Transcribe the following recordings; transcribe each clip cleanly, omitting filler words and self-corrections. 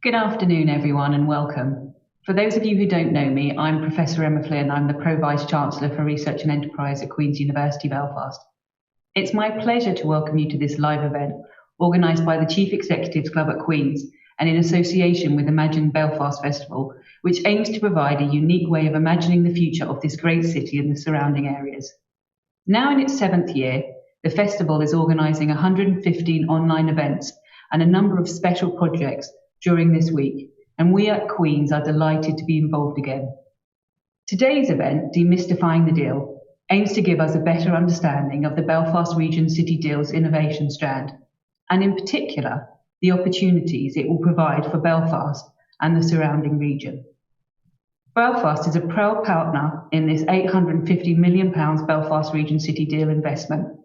Good afternoon, everyone, and welcome. For those of you who don't know me, I'm Professor Emma Flynn. I'm the Pro-Vice-Chancellor for Research and Enterprise at Queen's University Belfast. It's my pleasure to welcome you to this live event organised by the Chief Executives Club at Queen's and in association with Imagine Belfast Festival, which aims to provide a unique way of imagining the future of this great city and the surrounding areas. Now in its 7th year, the festival is organising 115 online events and a number of special projects during this week, and we at Queen's are delighted to be involved again. Today's event, De-mystifying the Deal, aims to give us a better understanding of the Belfast Region City Deal's innovation strand, and in particular, the opportunities it will provide for Belfast and the surrounding region. Belfast is a proud partner in this £850 million Belfast Region City Deal investment,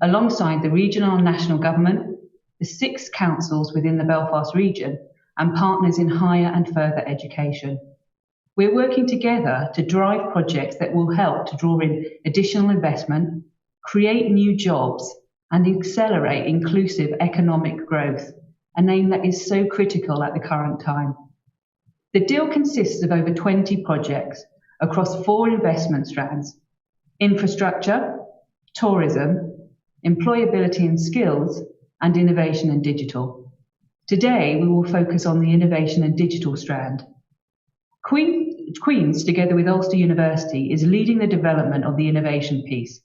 alongside the regional and national government, the 6 councils within the Belfast region, and partners in higher and further education. We're working together to drive projects that will help to draw in additional investment, create new jobs, and accelerate inclusive economic growth, an aim that is so critical at the current time. The deal consists of over 20 projects across 4 investment strands: infrastructure, tourism, employability and skills, and innovation and digital. Today, we will focus on the Innovation and Digital Strand. Queen's, together with Ulster University, is leading the development of the innovation piece.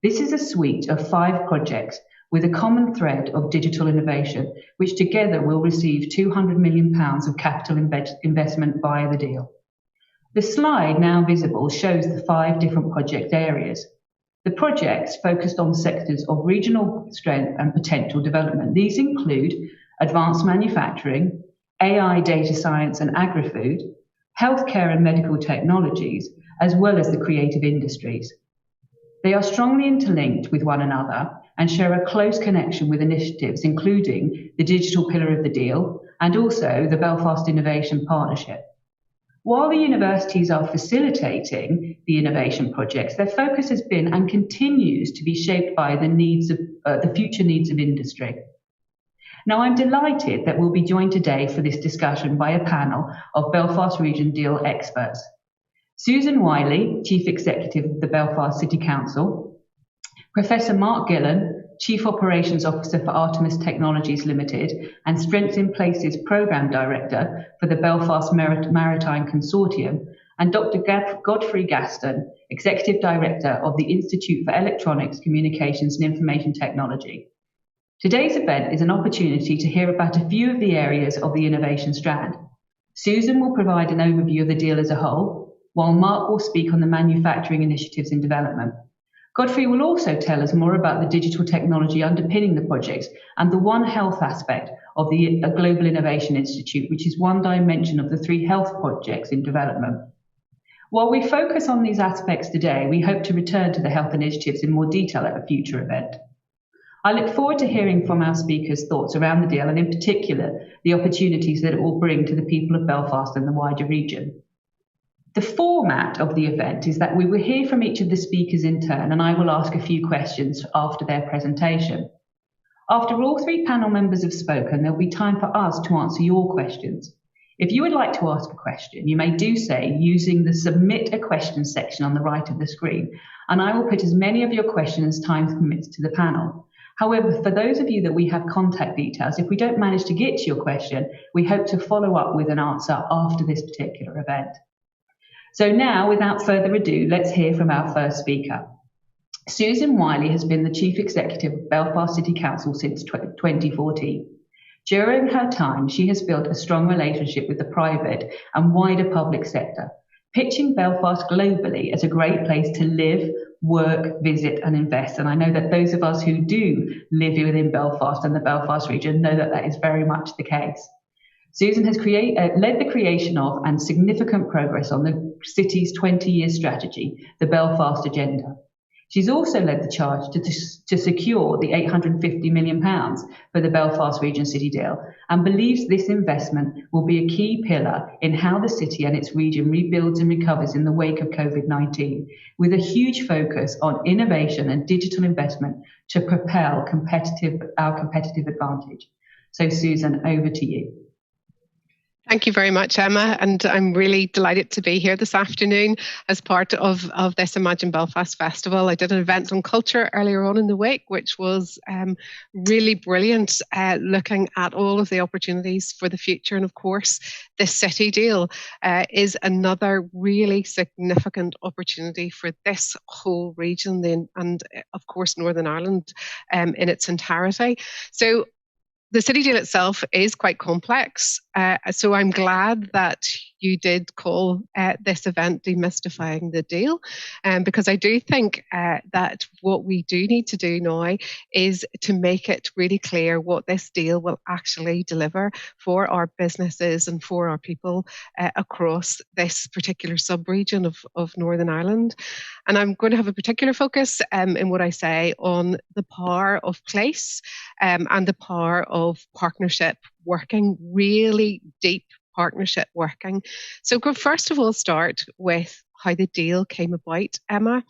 This is a suite of 5 projects with a common thread of digital innovation, which together will receive £200 million of capital investment via the deal. The slide now visible shows the 5 different project areas. The projects focused on sectors of regional strength and potential development. These include advanced manufacturing, AI, data science and agri-food, healthcare and medical technologies, as well as the creative industries. They are strongly interlinked with one another and share a close connection with initiatives including the digital pillar of the deal and also the Belfast Innovation Partnership. While the universities are facilitating the innovation projects, their focus has been and continues to be shaped by the future needs of industry. Now, I'm delighted that we'll be joined today for this discussion by a panel of Belfast Region Deal experts. Suzanne Wylie, Chief Executive of the Belfast City Council, Professor Mark Gillan, Chief Operations Officer for Artemis Technologies Limited and Strengths in Places Programme Director for the Belfast Maritime Consortium, and Dr. Godfrey Gaston, Executive Director of the Institute for Electronics, Communications and Information Technology. Today's event is an opportunity to hear about a few of the areas of the innovation strand. Susan will provide an overview of the deal as a whole, while Mark will speak on the manufacturing initiatives in development. Godfrey will also tell us more about the digital technology underpinning the projects and the One Health aspect of the Global Innovation Institute, which is one dimension of the 3 health projects in development. While we focus on these aspects today, we hope to return to the health initiatives in more detail at a future event. I look forward to hearing from our speakers' thoughts around the deal and in particular the opportunities that it will bring to the people of Belfast and the wider region. The format of the event is that we will hear from each of the speakers in turn and I will ask a few questions after their presentation. After all 3 panel members have spoken, there will be time for us to answer your questions. If you would like to ask a question, you may do so using the Submit a Question section on the right of the screen, and I will put as many of your questions as time permits to the panel. However, for those of you that we have contact details, if we don't manage to get to your question, we hope to follow up with an answer after this particular event. So now, without further ado, let's hear from our first speaker. Suzanne Wylie has been the Chief Executive of Belfast City Council since 2014. During her time, she has built a strong relationship with the private and wider public sector, pitching Belfast globally as a great place to live, work, visit and invest. And I know that those of us who do live within Belfast and the Belfast region know that that is very much the case. Susan has led the creation of and significant progress on the city's 20-year strategy, the Belfast Agenda. She's also led the charge to secure the £850 million for the Belfast Region City Deal and believes this investment will be a key pillar in how the city and its region rebuilds and recovers in the wake of COVID-19, with a huge focus on innovation and digital investment to propel our competitive advantage. So Susan, over to you. Thank you very much, Emma, and I'm really delighted to be here this afternoon as part of this Imagine Belfast Festival. I did an event on culture earlier on in the week, which was really brilliant, looking at all of the opportunities for the future. And of course, this city deal is another really significant opportunity for this whole region and of course, Northern Ireland in its entirety. So the city deal itself is quite complex, so I'm glad that you did call this event Demystifying the Deal, because I do think that what we do need to do now is to make it really clear what this deal will actually deliver for our businesses and for our people across this particular sub-region of Northern Ireland. And I'm going to have a particular focus in what I say on the power of place and the power of partnership working, really deep partnership working. So first of all, start with how the deal came about, Emma.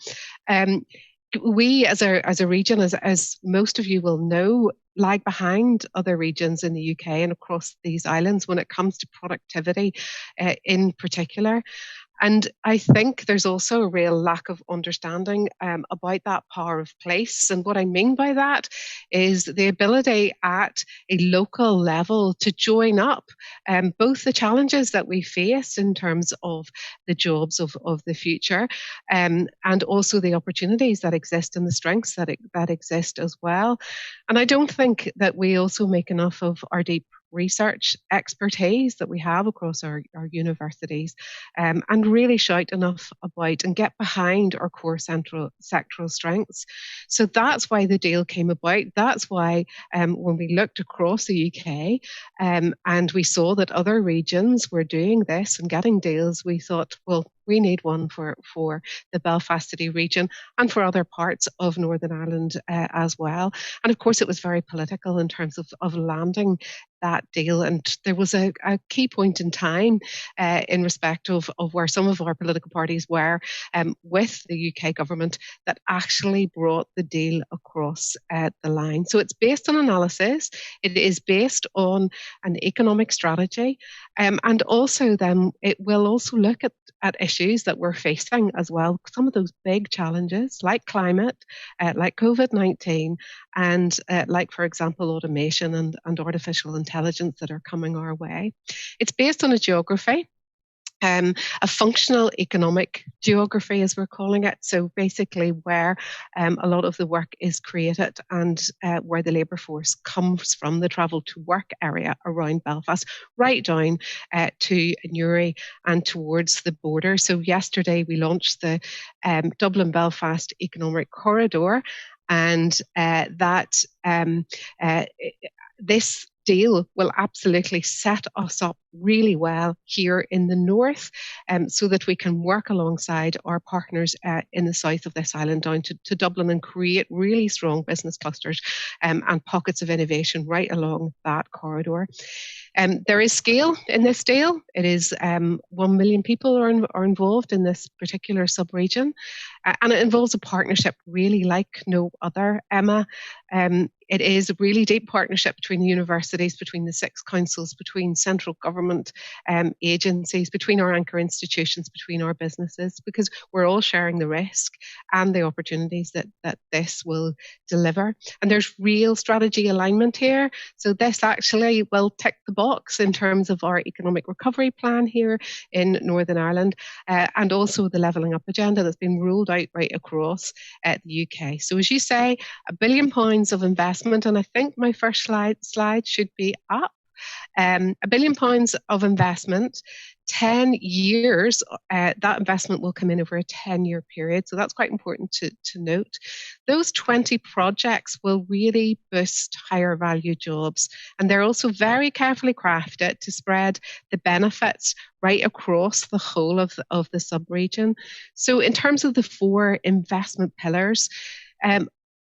We as a region, as most of you will know, lag behind other regions in the UK and across these islands when it comes to productivity in particular. And I think there's also a real lack of understanding about that power of place. And what I mean by that is the ability at a local level to join up both the challenges that we face in terms of the jobs of the future and also the opportunities that exist and the strengths that exist as well. And I don't think that we also make enough of our deep research expertise that we have across our universities and really shout enough about and get behind our core sectoral strengths. So that's why the deal came about. That's why when we looked across the UK and we saw that other regions were doing this and getting deals, we thought, well, we need one for the Belfast City region and for other parts of Northern Ireland as well. And of course, it was very political in terms of landing that deal. And there was a key point in time in respect of where some of our political parties were with the UK government that actually brought the deal across the line. So it's based on analysis. It is based on an economic strategy. And also then it will also look at issues that we're facing as well. Some of those big challenges like climate, like COVID-19, and like, for example, automation and artificial intelligence that are coming our way. It's based on a geography. A functional economic geography, as we're calling it. So basically where a lot of the work is created and where the labour force comes from, the travel to work area around Belfast, right down to Newry and towards the border. So yesterday we launched the Dublin-Belfast Economic Corridor, and this deal will absolutely set us up really well here in the north so that we can work alongside our partners in the south of this island down to Dublin and create really strong business clusters and pockets of innovation right along that corridor. There is scale in this deal. It is 1 million people are involved in this particular sub-region, and it involves a partnership really like no other, Emma. It is a really deep partnership between the universities, between the 6 councils, between central government agencies, between our anchor institutions, between our businesses, because we're all sharing the risk and the opportunities that this will deliver. And there's real strategy alignment here. So this actually will tick the box in terms of our economic recovery plan here in Northern Ireland and also the levelling up agenda that's been rolled out right across the UK. So as you say, £1 billion of investment, and I think my first slide should be up. £1 billion of investment, 10 years, that investment will come in over a 10-year period. So that's quite important to note. Those 20 projects will really boost higher value jobs. And they're also very carefully crafted to spread the benefits right across the whole of the sub-region. So in terms of the 4 investment pillars,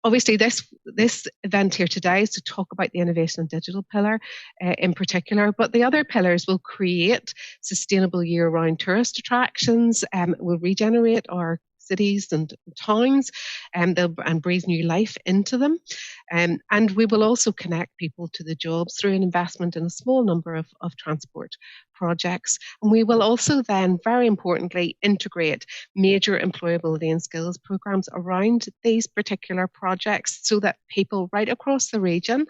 obviously, this event here today is to talk about the innovation and digital pillar in particular, but the other pillars will create sustainable year-round tourist attractions, will regenerate our cities and towns and breathe new life into them. And we will also connect people to the jobs through an investment in a small number of transport projects. And we will also then, very importantly, integrate major employability and skills programs around these particular projects so that people right across the region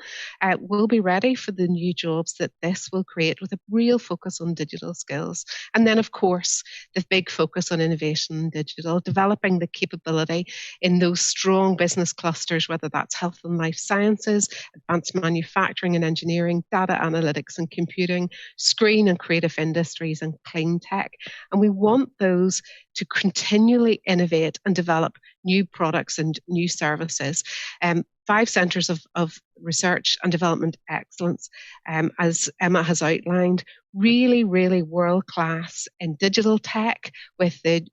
will be ready for the new jobs that this will create, with a real focus on digital skills. And then, of course, the big focus on innovation and digital, developing the capability in those strong business clusters, whether that's health and life sciences, advanced manufacturing and engineering, data analytics and computing, screen and creative industries, and clean tech. And we want those to continually innovate and develop new products and new services. 5 centres of research and development excellence, as Emma has outlined, really, really world class in digital tech, with the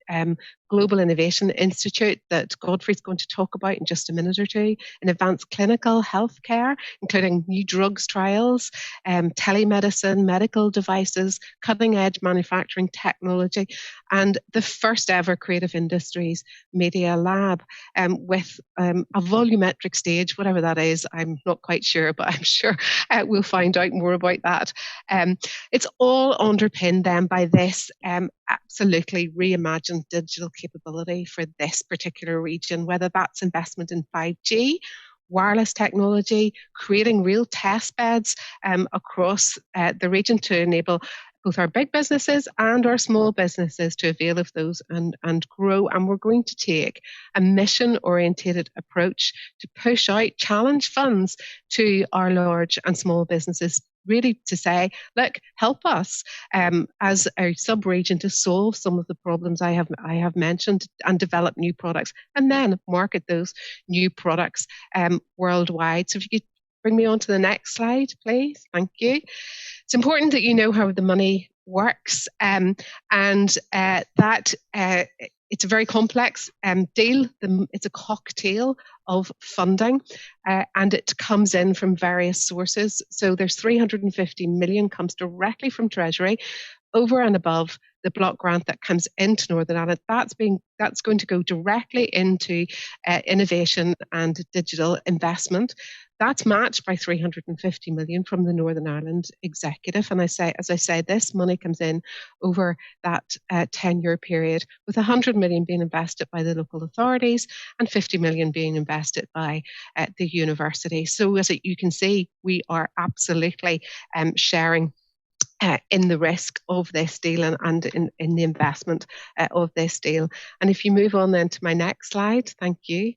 Global Innovation Institute that Godfrey's going to talk about in just a minute or two, in advanced clinical healthcare, including new drugs trials, telemedicine, medical devices, cutting edge manufacturing technology, and the first ever creative industries media lab, with a volumetric stage, whatever that is. I'm not quite sure, but I'm sure we'll find out more about that. It's all underpinned then by this absolutely reimagined digital capability for this particular region, whether that's investment in 5G, wireless technology, creating real test beds across the region to enable both our big businesses and our small businesses to avail of those and grow. And we're going to take a mission-orientated approach to push out challenge funds to our large and small businesses, really to say, look, help us as a sub-region to solve some of the problems I have mentioned and develop new products, and then market those new products worldwide. So if you could bring me on to the next slide, please. Thank you. It's important that you know how the money works, and that it's a very complex deal. It's a cocktail of funding, and it comes in from various sources. So there's 350 million comes directly from Treasury, over and above the block grant that comes into Northern Ireland. That's going to go directly into innovation and digital investment. That's matched by 350 million from the Northern Ireland Executive. And as I say, this money comes in over that 10-year period, with 100 million being invested by the local authorities and 50 million being invested by the university. So as you can see, we are absolutely sharing in the risk of this deal and in the investment of this deal. And if you move on then to my next slide, thank you.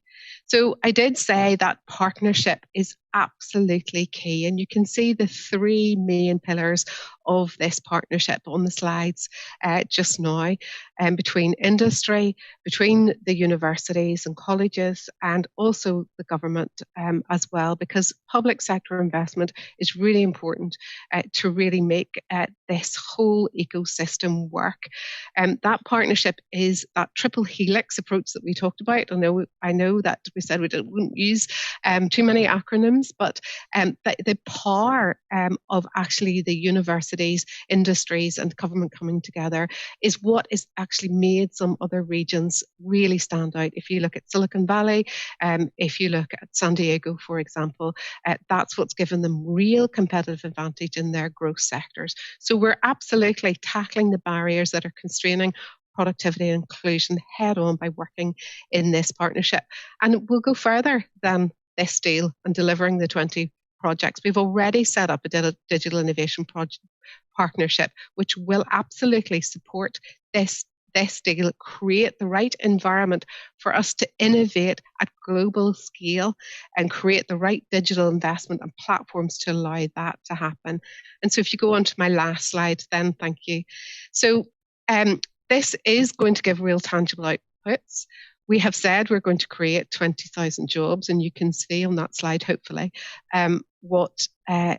So I did say that partnership is absolutely key, and you can see the 3 main pillars of this partnership on the slides just now, between industry, between the universities and colleges, and also the government as well, because public sector investment is really important to really make this whole ecosystem work. That partnership is that triple helix approach that we talked about. I know that we said we wouldn't use too many acronyms, but the power of actually the universities, industries and government coming together is what has actually made some other regions really stand out. If you look at Silicon Valley, if you look at San Diego, for example, that's what's given them real competitive advantage in their growth sectors. So we're absolutely tackling the barriers that are constraining productivity and inclusion head on by working in this partnership. And we'll go further than this deal and delivering the 20 projects. We've already set up a digital innovation partnership, which will absolutely support this deal, create the right environment for us to innovate at global scale and create the right digital investment and platforms to allow that to happen. And so if you go on to my last slide, then thank you. So this is going to give real tangible outputs. We have said we're going to create 20,000 jobs, and you can see on that slide, hopefully, what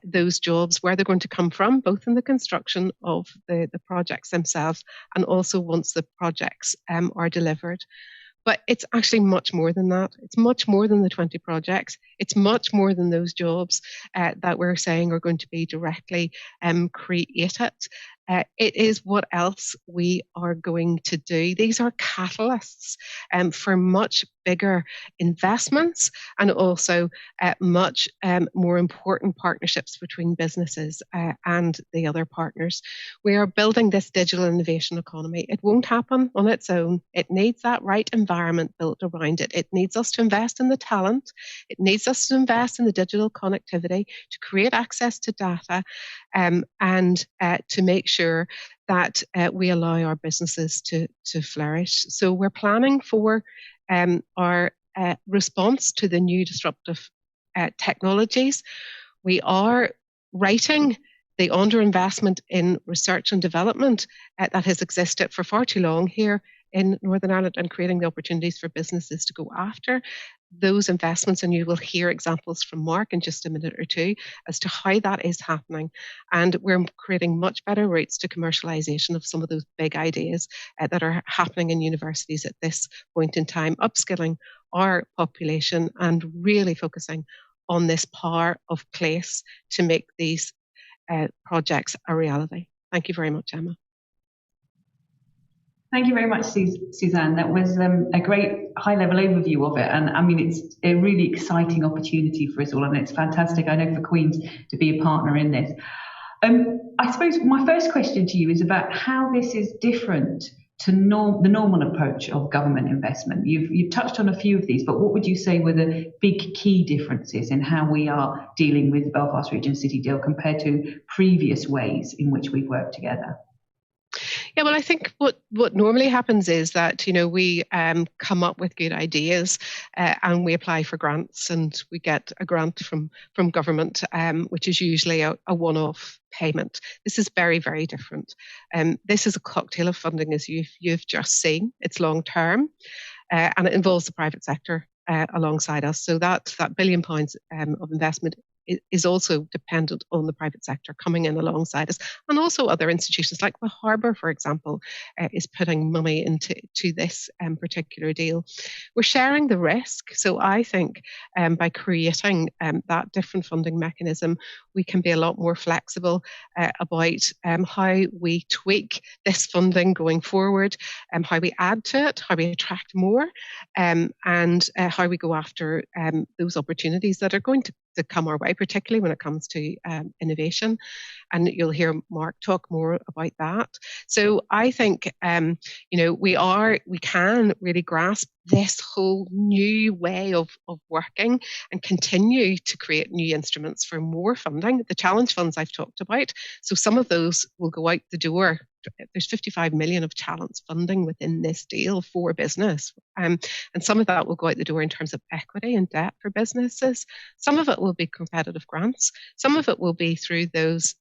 those jobs, where they're going to come from, both in the construction of the projects themselves and also once the projects are delivered. But it's actually much more than that. It's much more than the 20 projects. It's much more than those jobs that we're saying are going to be directly created. it is what else we are going to do. These are catalysts for much bigger investments and also much more important partnerships between businesses and the other partners. We are building this digital innovation economy. It won't happen on its own. It needs that right environment built around it. It needs us to invest in the talent. It needs us to invest in the digital connectivity to create access to data and to make sure that we allow our businesses to flourish. So we're planning for our response to the new disruptive technologies. We are writing the underinvestment in research and development that has existed for far too long here in Northern Ireland and creating the opportunities for businesses to go after those investments. And you will hear examples from Mark in just a minute or two as to how that is happening. And we're creating much better routes to commercialisation of some of those big ideas that are happening in universities at this point in time, upskilling our population and really focusing on this power of place to make these projects a reality. Thank you very much, Emma. Thank you very much, Suzanne. That was a great high-level overview of it. And I mean, it's a really exciting opportunity for us all, and it's fantastic, I know, for Queen's to be a partner in this. I suppose my first question to you is about how this is different to the normal approach of government investment. You've touched on a few of these, but what would you say were the big key differences in how we are dealing with the Belfast Region City Deal compared to previous ways in which we've worked together? Yeah, well, I think what normally happens is that, you know, we come up with good ideas and we apply for grants, and we get a grant from government, which is usually a one-off payment. This is very, very different. This is a cocktail of funding, as you've just seen. It's long term and it involves the private sector alongside us. So that £1 billion of investment is also dependent on the private sector coming in alongside us, and also other institutions like the Harbour, for example, is putting money into this particular deal. We're sharing the risk, so I think by creating that different funding mechanism, we can be a lot more flexible about how we tweak this funding going forward, how we add to it, how we attract more, and how we go after those opportunities that are going to come our way, particularly when it comes to innovation. And you'll hear Mark talk more about that. So I think, you know, we can really grasp this whole new way of working and continue to create new instruments for more funding. The challenge funds I've talked about, so some of those will go out the door. There's 55 million of challenge funding within this deal for business. And some of that will go out the door in terms of equity and debt for businesses. Some of it will be competitive grants. Some of it will be through those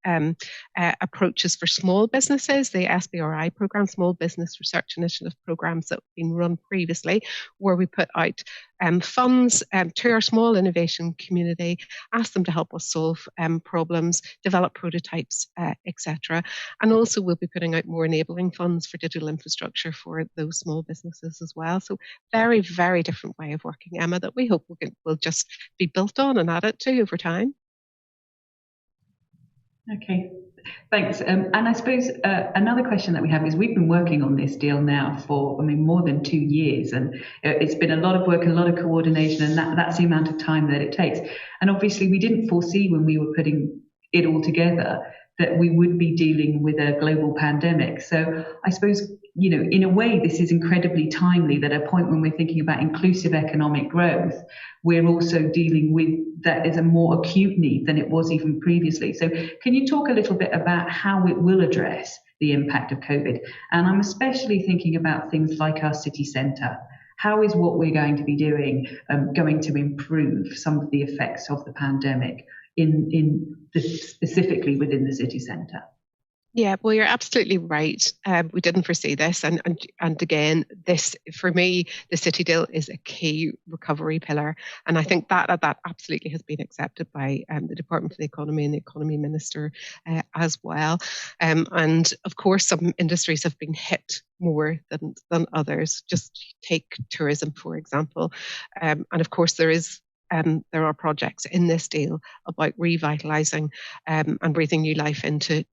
approaches for small businesses, the SBRI program, Small Business Research Initiative programs that have been run previously, where we put out funds to our small innovation community, ask them to help us solve problems, develop prototypes, etc. And also we'll be putting out more enabling funds for digital infrastructure for those small businesses as well. So very, very different way of working, Emma, that we hope will just be built on and added to over time. Okay, thanks. And I suppose another question that we have is we've been working on this deal now for, more than 2 years, and it's been a lot of work, a lot of coordination, and that's the amount of time that it takes. And obviously we didn't foresee when we were putting it all together that we would be dealing with a global pandemic. So I suppose, you know, in a way, this is incredibly timely that at a point when we're thinking about inclusive economic growth, we're also dealing with that as a more acute need than it was even previously. So can you talk a little bit about how it will address the impact of COVID? And I'm especially thinking about things like our city centre. How is what we're going to be doing going to improve some of the effects of the pandemic specifically within the city centre? Yeah, well, you're absolutely right. We didn't foresee this, and again, this for me, the City Deal is a key recovery pillar, and I think that absolutely has been accepted by the Department for the Economy and the Economy Minister as well. And of course, some industries have been hit more than others. Just take tourism, for example, and of course there is there are projects in this deal about revitalising and breathing new life into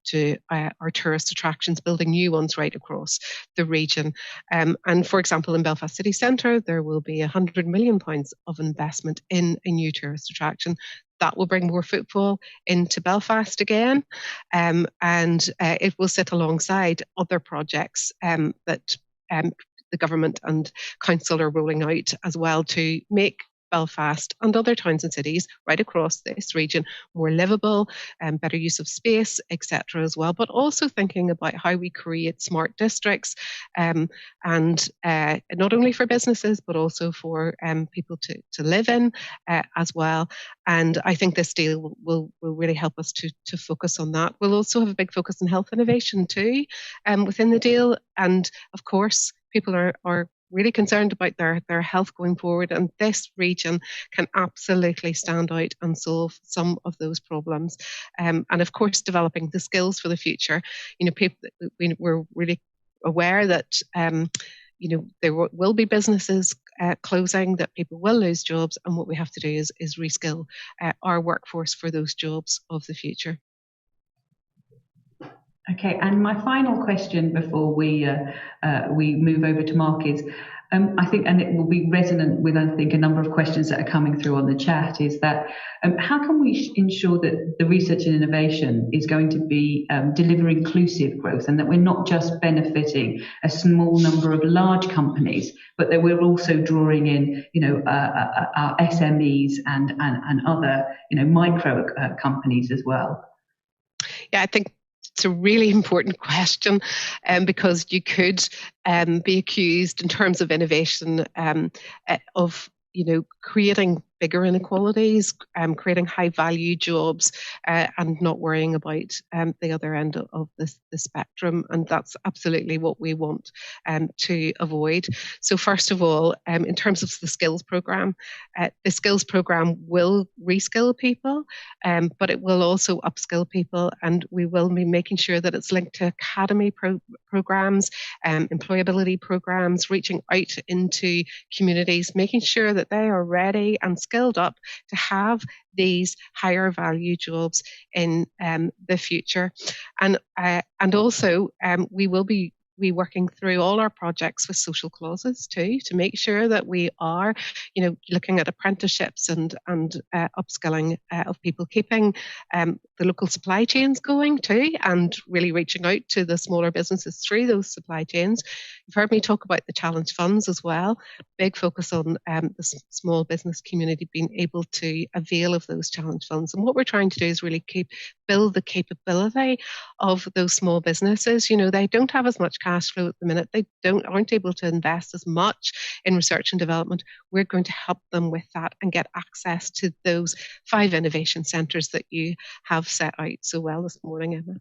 our tourist attractions, building new ones right across the region. And for example, in Belfast City Centre, there will be £100 million of investment in a new tourist attraction. That will bring more footfall into Belfast again, and it will sit alongside other projects that the government and council are rolling out as well to make Belfast and other towns and cities right across this region more livable, better use of space, etc. as well, but also thinking about how we create smart districts, and not only for businesses but also for people to live in as well. And I think this deal will really help us to focus on that. We'll also have a big focus on health innovation too within the deal, and of course people are really concerned about their health going forward, and this region can absolutely stand out and solve some of those problems. And of course, developing the skills for the future. We're really aware that there will be businesses closing, that people will lose jobs, and what we have to do is reskill our workforce for those jobs of the future. Okay, and my final question before we move over to Mark is, I think, and it will be resonant with, I think, a number of questions that are coming through on the chat, is that how can we ensure that the research and innovation is going to be deliver inclusive growth, and that we're not just benefiting a small number of large companies, but that we're also drawing in, our SMEs and other, micro companies as well? Yeah, I think it's a really important question, because you could be accused in terms of innovation of creating bigger inequalities, creating high value jobs, and not worrying about the other end of the spectrum. And that's absolutely what we want to avoid. So first of all, in terms of the skills programme will reskill people, but it will also upskill people, and we will be making sure that it's linked to academy programmes, employability programmes, reaching out into communities, making sure that they are ready and skilled up to have these higher value jobs in the future. And also we will be working through all our projects with social clauses too, to make sure that we are, looking at apprenticeships and upskilling of people, keeping the local supply chains going too, and really reaching out to the smaller businesses through those supply chains. You've heard me talk about the challenge funds as well. Big focus on the small business community being able to avail of those challenge funds. And what we're trying to do is really build the capability of those small businesses. They don't have as much cash flow at the minute. They aren't able to invest as much in research and development. We're going to help them with that and get access to those 5 innovation centres that you have set out so well this morning, Emma.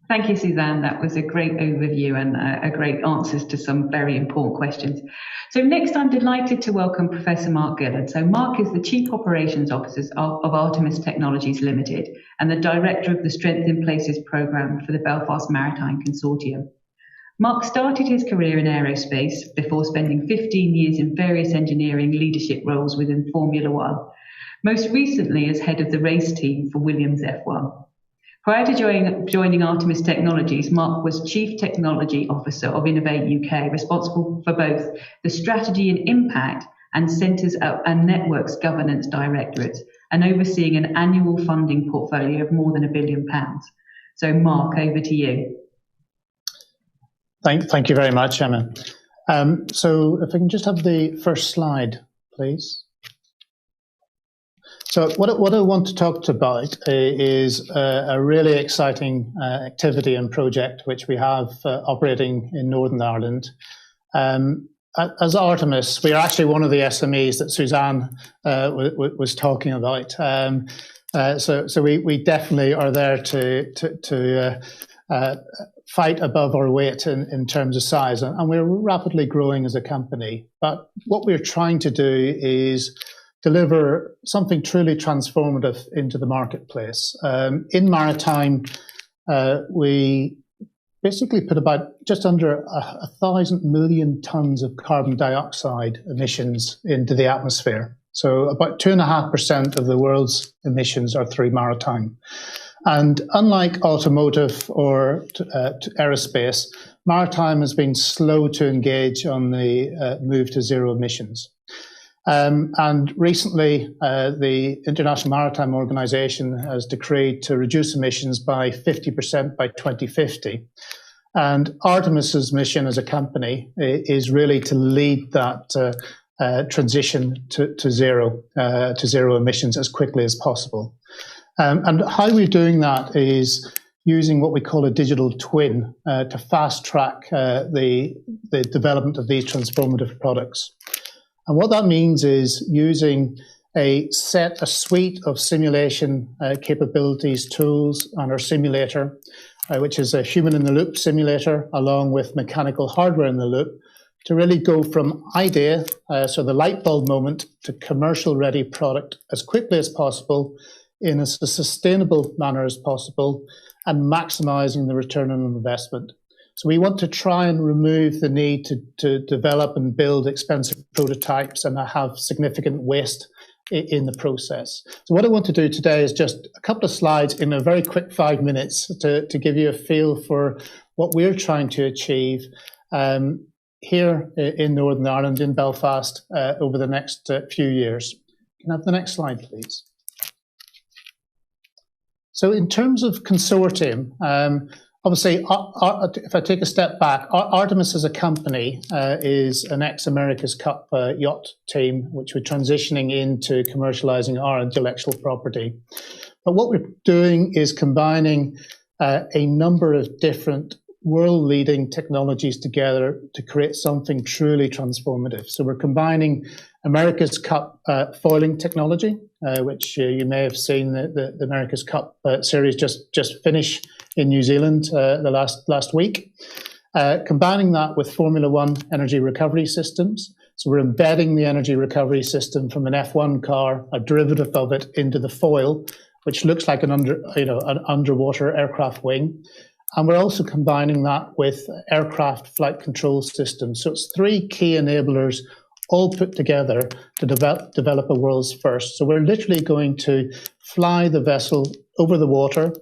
Thank you, Suzanne. That was a great overview and a great answers to some very important questions. So next, I'm delighted to welcome Professor Mark Gillard. So Mark is the Chief Operations Officer of Artemis Technologies Limited and the Director of the Strength in Places Programme for the Belfast Maritime Consortium. Mark started his career in aerospace before spending 15 years in various engineering leadership roles within Formula One, most recently as head of the race team for Williams F1. Prior to joining Artemis Technologies, Mark was Chief Technology Officer of Innovate UK, responsible for both the strategy and impact and centres and networks governance directorates, and overseeing an annual funding portfolio of more than £1 billion. So Mark, over to you. Thank you very much, Emma. So if I can just have the first slide, please. So what I want to talk about is a really exciting activity and project which we have operating in Northern Ireland. As Artemis, we are actually one of the SMEs that Suzanne was talking about. So we definitely are there to fight above our weight in terms of size, and we're rapidly growing as a company. But what we're trying to do is deliver something truly transformative into the marketplace. In Maritime, we basically put about just under 1,000 million tons of carbon dioxide emissions into the atmosphere. So about 2.5% of the world's emissions are through maritime. And unlike automotive or aerospace, maritime has been slow to engage on the move to zero emissions. And recently, the International Maritime Organization has decreed to reduce emissions by 50% by 2050. And Artemis's mission as a company is really to lead that transition to zero emissions as quickly as possible. And how we're doing that is using what we call a digital twin to fast track the development of these transformative products. And what that means is using a suite of simulation capabilities, tools, and our simulator, which is a human-in-the-loop simulator, along with mechanical hardware in the loop, to really go from idea, so the light bulb moment, to commercial-ready product as quickly as possible, in as a sustainable manner as possible, and maximizing the return on investment. So we want to try and remove the need to develop and build expensive prototypes and have significant waste in the process. So what I want to do today is just a couple of slides in a very quick 5 minutes to give you a feel for what we're trying to achieve here in Northern Ireland, in Belfast, over the next few years. Can I have the next slide, please? So in terms of Consortium, obviously, if I take a step back, Artemis as a company is an ex-America's Cup yacht team, which we're transitioning into commercializing our intellectual property. But what we're doing is combining a number of different world-leading technologies together to create something truly transformative. So we're combining America's Cup foiling technology, which you may have seen the America's Cup series just finish in New Zealand the last week. Combining that with Formula One energy recovery systems. So we're embedding the energy recovery system from an F1 car, a derivative of it, into the foil, which looks like an underwater aircraft wing. And we're also combining that with aircraft flight control systems. So it's three key enablers all put together to develop a world's first. So we're literally going to fly the vessel over the water,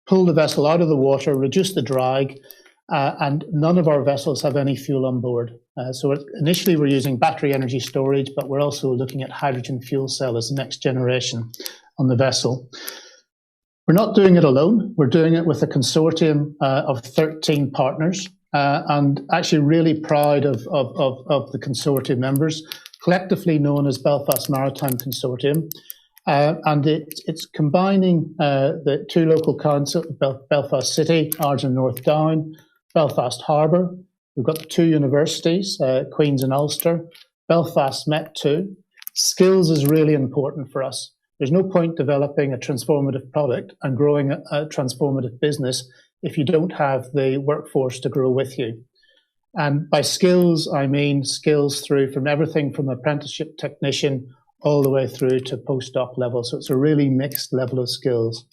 pull the vessel out of the water, reduce the drag, and none of our vessels have any fuel on board. So initially we're using battery energy storage, but we're also looking at hydrogen fuel cell as the next generation on the vessel. We're not doing it alone. We're doing it with a consortium of 13 partners, and actually really proud of the consortium members, collectively known as Belfast Maritime Consortium. And it's combining the two local councils, Belfast City, Ards and North Down, Belfast Harbour. We've got the two universities, Queen's and Ulster, Belfast Met 2. Skills is really important for us. There's no point developing a transformative product and growing a transformative business if you don't have the workforce to grow with you. And by skills, I mean skills through from everything from apprenticeship technician all the way through to postdoc level. So it's a really mixed level of skills.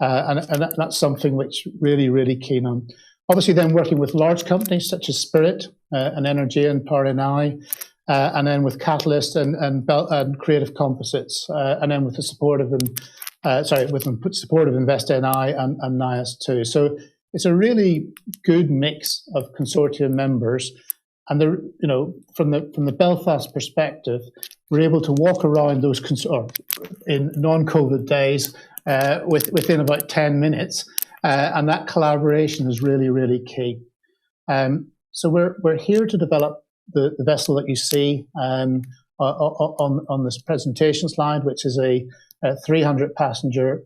And that's something which really keen on. Obviously then working with large companies such as Spirit and Energy and Power NI, and then with Catalyst and Creative Composites, and then with the support of Invest NI and NIAS too. So it's a really good mix of consortium members, and from the Belfast perspective, we're able to walk around those in non-COVID days within about 10 minutes, and that collaboration is really key. So we're here to develop the vessel that you see on this presentation slide, which is a 300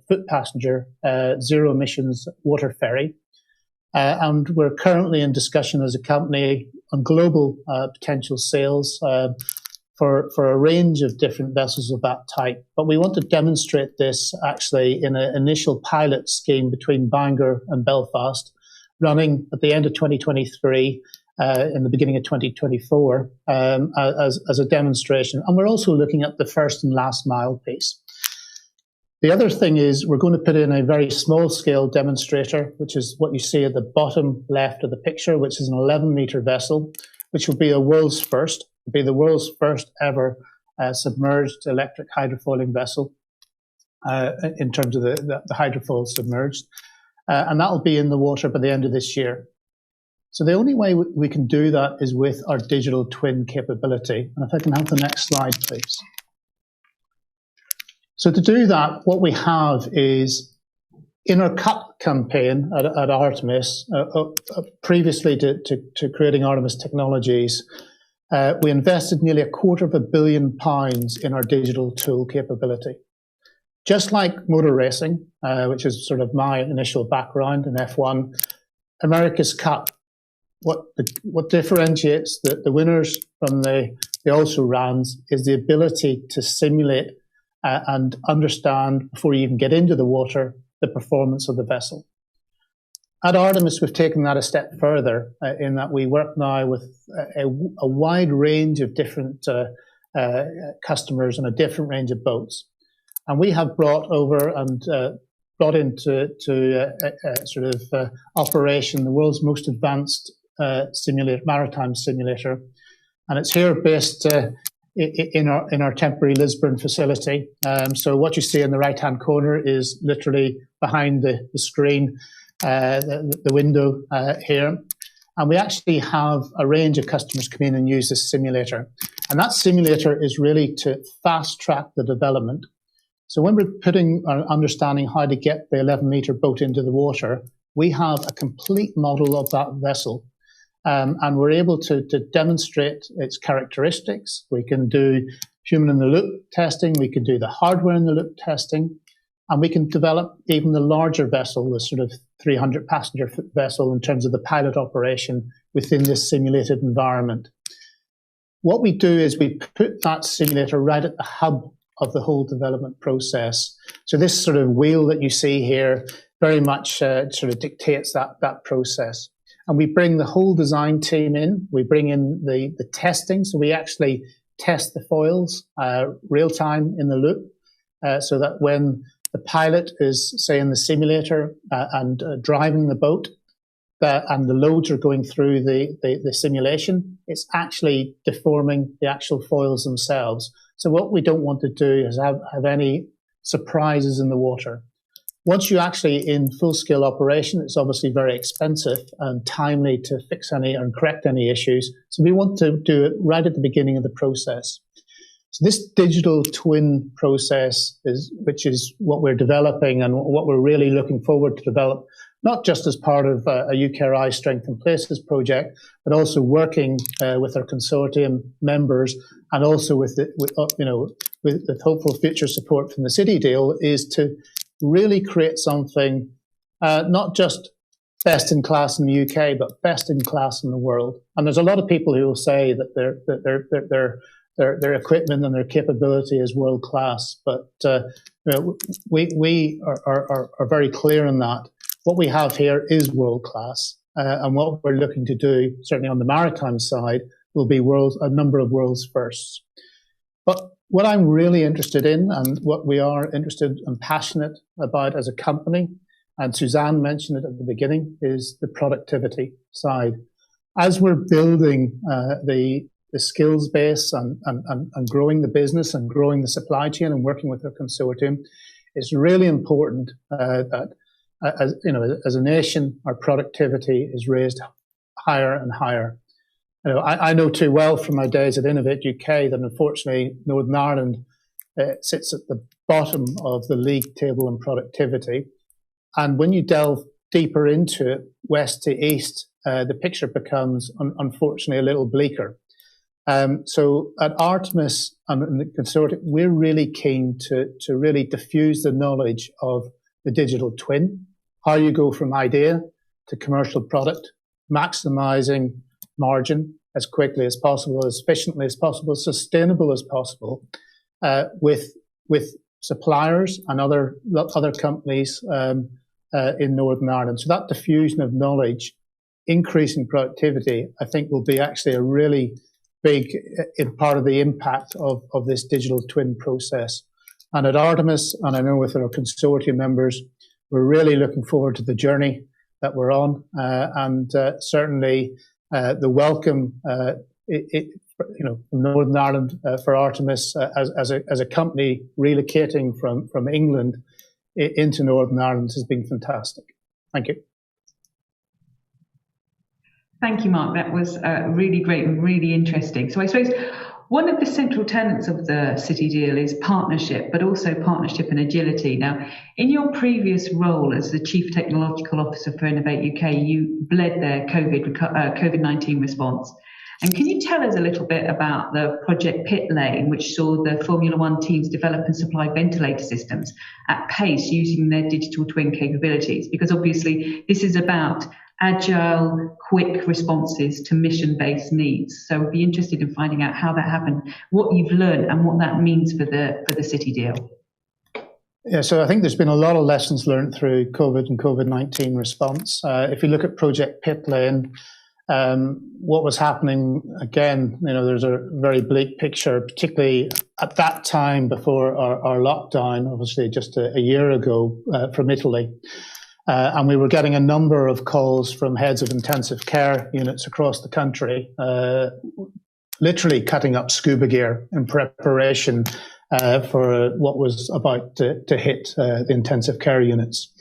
foot passenger zero emissions water ferry. And we're currently in discussion as a company on global potential sales for a range of different vessels of that type. But we want to demonstrate this actually in an initial pilot scheme between Bangor and Belfast, running at the end of 2023, in the beginning of 2024, as a demonstration. And we're also looking at the first and last mile piece. The other thing is we're going to put in a very small-scale demonstrator, which is what you see at the bottom left of the picture, which is an 11-metre vessel, which will be the world's first ever submerged electric hydrofoiling vessel in terms of the hydrofoil submerged. And that will be in the water by the end of this year. So the only way we can do that is with our digital twin capability. And if I can have the next slide, please. So to do that, what we have is in our CUP campaign at Artemis, previously to creating Artemis Technologies, we invested nearly £250 million in our digital tool capability. Just like motor racing, which is sort of my initial background in F1, America's Cup, what differentiates the winners from the also-rans is the ability to simulate and understand, before you even get into the water, the performance of the vessel. At Artemis, we've taken that a step further in that we work now with a wide range of different customers and a different range of boats. And we have brought over and brought into operation the world's most advanced maritime simulator. And it's here based in our temporary Lisbon facility. So what you see in the right-hand corner is literally behind the screen, the window here. And we actually have a range of customers come in and use this simulator. And that simulator is really to fast-track the development. So when we're putting or understanding how to get the 11-metre boat into the water, we have a complete model of that vessel. And we're able to demonstrate its characteristics. We can do human-in-the-loop testing. We can do the hardware-in-the-loop testing. And we can develop even the larger vessel, the sort of 300-passenger vessel, in terms of the pilot operation within this simulated environment. What we do is we put that simulator right at the hub of the whole development process. So this sort of wheel that you see here very much sort of dictates that process. And we bring the whole design team in. We bring in the testing. So we actually test the foils real time in the loop so that when the pilot is, say, in the simulator and driving the boat and the loads are going through the simulation, it's actually deforming the actual foils themselves. So what we don't want to do is have any surprises in the water. Once you're actually in full-scale operation, it's obviously very expensive and timely to fix any or correct any issues. So we want to do it right at the beginning of the process. So this digital twin process which is what we're developing and what we're really looking forward to develop, not just as part of a UKRI Strength in Places project, but also working with our consortium members and also with hopeful future support from the City Deal, is to really create something not just best in class in the UK, but best in class in the world. And there's a lot of people who will say that their equipment and their capability is world class, but we are very clear in that. What we have here is world class, and what we're looking to do, certainly on the maritime side, will be a number of world's firsts. But what I'm really interested in, and what we are interested and passionate about as a company, and Suzanne mentioned it at the beginning, is the productivity side. As we're building the skills base and growing the business and growing the supply chain and working with our consortium, it's really important that as a nation, our productivity is raised higher and higher. I know too well from my days at Innovate UK that unfortunately Northern Ireland sits at the bottom of the league table in productivity. And when you delve deeper into it, west to east, the picture becomes unfortunately a little bleaker. So at Artemis and the consortium, we're really keen to really diffuse the knowledge of the digital twin, how you go from idea to commercial product, maximizing margin as quickly as possible, as efficiently as possible, sustainable as possible, with suppliers and other companies in Northern Ireland. So that diffusion of knowledge, increasing productivity, I think will be actually a really big part of the impact of this digital twin process. And at Artemis, and I know with our consortium members, we're really looking forward to the journey that we're on, and certainly the welcome, from Northern Ireland for Artemis as a company relocating from England into Northern Ireland has been fantastic. Thank you. Thank you, Mark. That was really great and really interesting. So I suppose one of the central tenets of the City Deal is partnership, but also partnership and agility. Now, in your previous role as the Chief Technological Officer for Innovate UK, you led their COVID-19 response. And can you tell us a little bit about the Project Pit Lane, which saw the Formula One teams develop and supply ventilator systems at pace using their digital twin capabilities? Because obviously this is about agile, quick responses to mission-based needs. So we'd be interested in finding out how that happened, what you've learned, and what that means for the City Deal. Yeah, so I think there's been a lot of lessons learned through COVID and COVID-19 response. If you look at Project Pit Lane, what was happening, again, there's a very bleak picture, particularly at that time before our lockdown, obviously just a year ago, from Italy. And we were getting a number of calls from heads of intensive care units across the country, literally cutting up scuba gear in preparation for what was about to hit the intensive care units.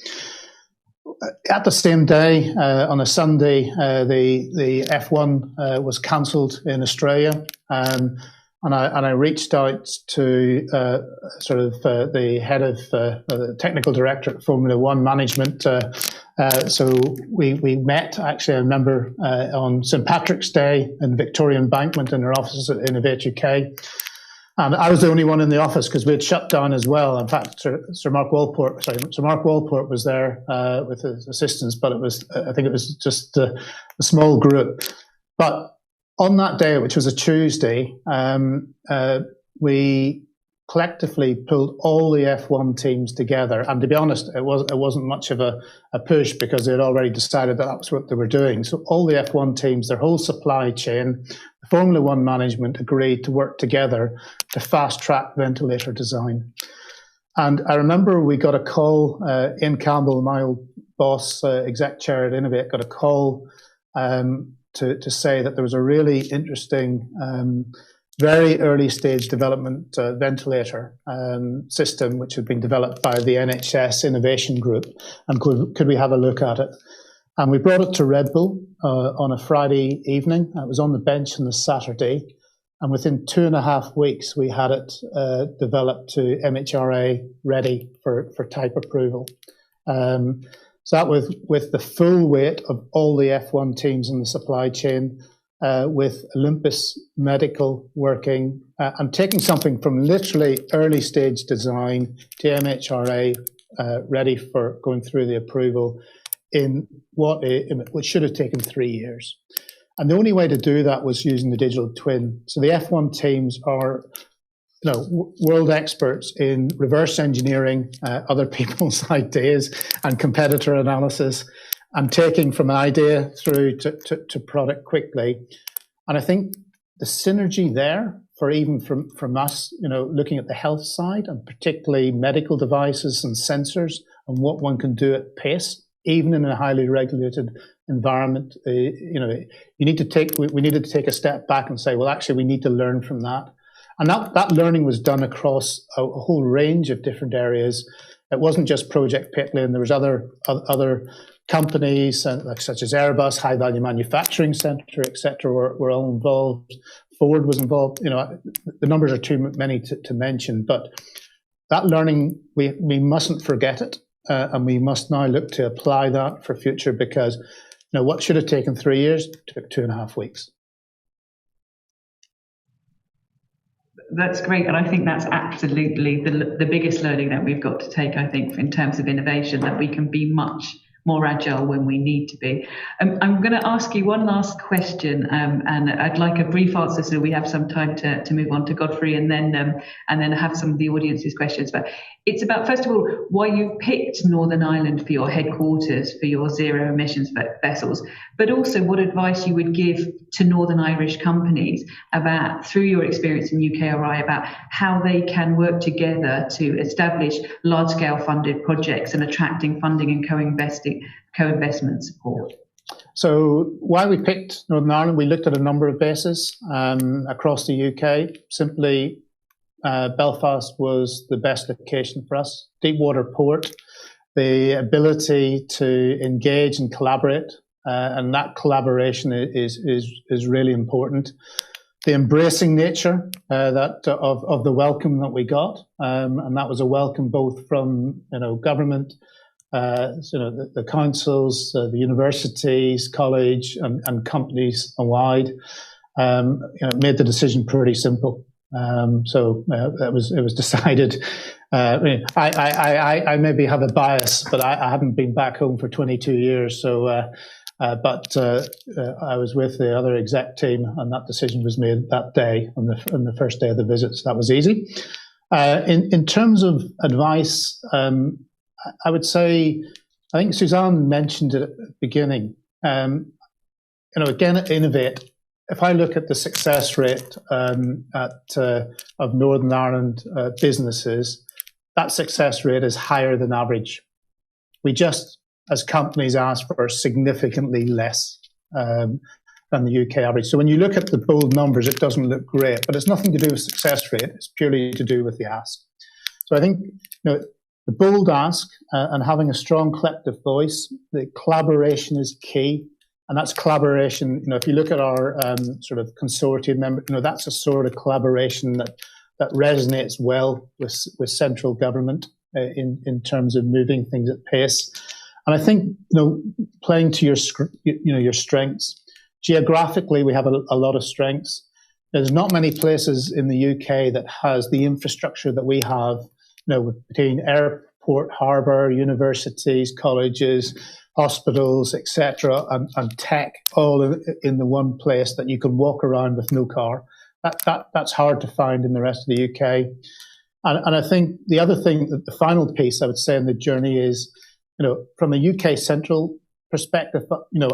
At the same day, on a Sunday, the F1 was cancelled in Australia, and I reached out to the head of the technical director at Formula One management. So we met, actually, I remember, on St Patrick's Day in Victoria Embankment in our offices at Innovate UK. And I was the only one in the office because we had shut down as well. In fact, Sir Mark Walport was there with his assistants, but I think it was just a small group. But on that day, which was a Tuesday, we collectively pulled all the F1 teams together. And to be honest, it wasn't much of a push because they had already decided that was what they were doing. So all the F1 teams, their whole supply chain, the Formula One management agreed to work together to fast track ventilator design. And I remember we got a call, Ian Campbell, my old boss, exec chair at Innovate, got a call to say that there was a really interesting, very early stage development ventilator system which had been developed by the NHS Innovation Group, and could we have a look at it? And we brought it to Red Bull on a Friday evening. It was on the bench on the Saturday, and within 2.5 weeks we had it developed to MHRA ready for type approval. So that was with the full weight of all the F1 teams in the supply chain, with Olympus Medical working and taking something from literally early stage design to MHRA ready for going through the approval in which should have taken 3 years. And the only way to do that was using the digital twin. So the F1 teams are world experts in reverse engineering other people's ideas and competitor analysis, and taking from an idea through to product quickly. And I think the synergy there from us, looking at the health side and particularly medical devices and sensors and what one can do at pace, even in a highly regulated environment, we needed to take a step back and say, well, actually, we need to learn from that. And that learning was done across a whole range of different areas. It wasn't just Project Pit Lane. There was other companies such as Airbus, High Value Manufacturing Centre, etc., were all involved. Ford was involved. The numbers are too many to mention, but that learning, we mustn't forget it, and we must now look to apply that for future, because what should have taken 3 years took 2.5 weeks. That's great, and I think that's absolutely the biggest learning that we've got to take, I think, in terms of innovation, that we can be much more agile when we need to be. I'm going to ask you one last question, and I'd like a brief answer so we have some time to move on to Godfrey, and then have some of the audience's questions. But it's about, first of all, why you picked Northern Ireland for your headquarters for your zero emissions vessels, but also what advice you would give to Northern Irish companies about, through your experience in UKRI, about how they can work together to establish large-scale funded projects and attracting funding and co-investment support. So why we picked Northern Ireland, we looked at a number of bases across the UK. Simply, Belfast was the best location for us. Deep water port, the ability to engage and collaborate, and that collaboration is really important. The embracing nature of the welcome that we got, and that was a welcome both from government, the councils, the universities, college, and companies wide. Made the decision pretty simple. So it was decided. I maybe have a bias, but I haven't been back home for 22 years. So. But I was with the other exec team, and that decision was made that day on the first day of the visit. So that was easy. In terms of advice, I would say, I think Suzanne mentioned it at the beginning. Again, innovate. If I look at the success rate of Northern Ireland businesses, that success rate is higher than average. We just, as companies, ask for significantly less than the UK average. So when you look at the bold numbers, it doesn't look great, but it's nothing to do with success rate. It's purely to do with the ask. So I think the bold ask and having a strong collective voice, the collaboration is key. And that's collaboration. If you look at our sort of consortium member, that's a sort of collaboration that resonates well with central government in terms of moving things at pace. And I think, playing to your strengths. Geographically, we have a lot of strengths. There's not many places in the UK that has the infrastructure that we have, between airport, harbour, universities, colleges, hospitals, etc., and tech, all in the one place that you can walk around with no car. That's hard to find in the rest of the UK. And I think the other thing, the final piece I would say in the journey is, from a UK central perspective,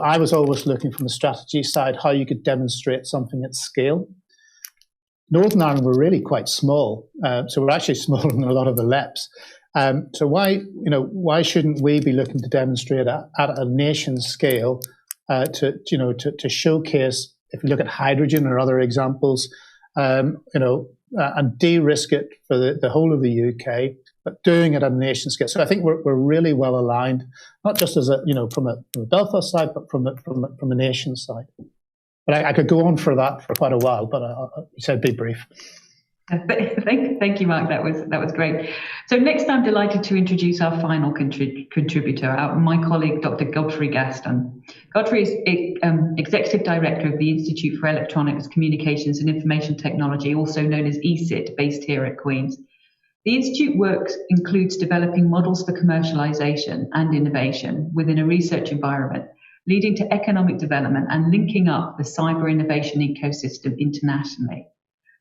I was always looking from the strategy side how you could demonstrate something at scale. Northern Ireland were really quite small, so we're actually smaller than a lot of the LEPs. So why shouldn't we be looking to demonstrate at a nation scale to showcase, if you look at hydrogen or other examples, and de-risk it for the whole of the UK, but doing it at a nation scale. So I think we're really well aligned, not just as from a Belfast side, but from a nation side. But I could go on for that for quite a while, but you said be brief. Thank you, Mark. That was great. So next, I'm delighted to introduce our final contributor, my colleague, Dr. Godfrey Gaston. Godfrey is Executive Director of the Institute for Electronics, Communications and Information Technology, also known as ESIT, based here at Queen's. The Institute work includes developing models for commercialisation and innovation within a research environment, leading to economic development and linking up the cyber innovation ecosystem internationally.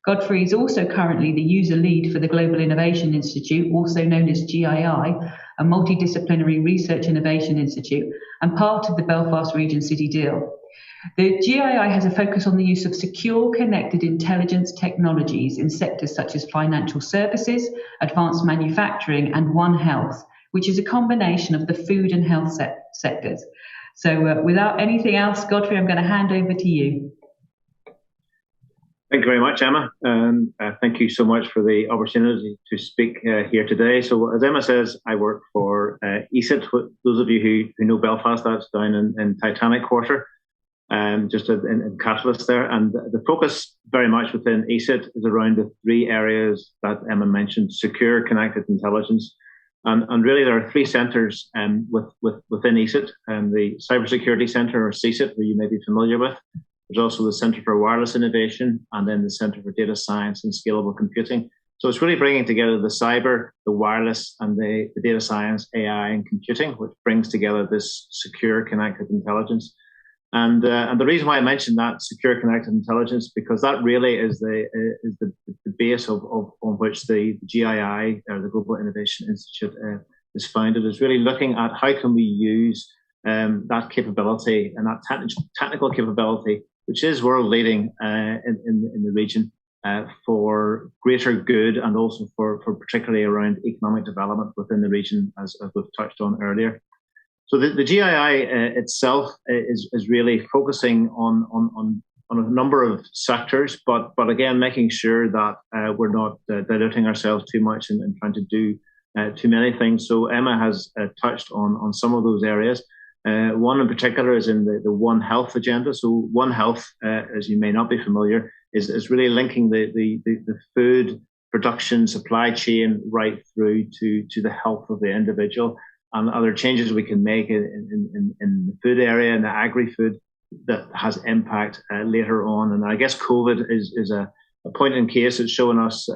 Godfrey is also currently the user lead for the Global Innovation Institute, also known as GII, a multidisciplinary research innovation institute, and part of the Belfast Region City Deal. The GII has a focus on the use of secure, connected intelligence technologies in sectors such as financial services, advanced manufacturing, and One Health, which is a combination of the food and health sectors. So without anything else, Godfrey, I'm going to hand over to you. Thank you very much, Emma, and thank you so much for the opportunity to speak here today. So, as Emma says, I work for ESIT. Those of you who know Belfast, that's down in Titanic Quarter, just in Catalyst there. And the focus very much within ESIT is around the three areas that Emma mentioned: secure, connected intelligence. And really, there are three centres within ESIT, the Cybersecurity Centre, or CSIT, who you may be familiar with. There's also the Centre for Wireless Innovation, and then the Centre for Data Science and Scalable Computing. So it's really bringing together the cyber, the wireless, and the data science, AI, and computing, which brings together this secure connected intelligence. And the reason why I mentioned that secure connected intelligence, because that really is the base on which the GII, or the Global Innovation Institute, is founded, is really looking at how can we use that capability and that technical capability, which is world leading in the region, for greater good, and also for particularly around economic development within the region, as we've touched on earlier. So the GII itself is really focusing on a number of sectors, but again, making sure that we're not diluting ourselves too much and trying to do too many things. So Emma has touched on some of those areas. One in particular is in the One Health agenda. So One Health, as you may not be familiar, is really linking the food production supply chain right through to the health of the individual, and other changes we can make in the food area and the agri-food that has impact later on. And I guess COVID is a point in case. It's showing us,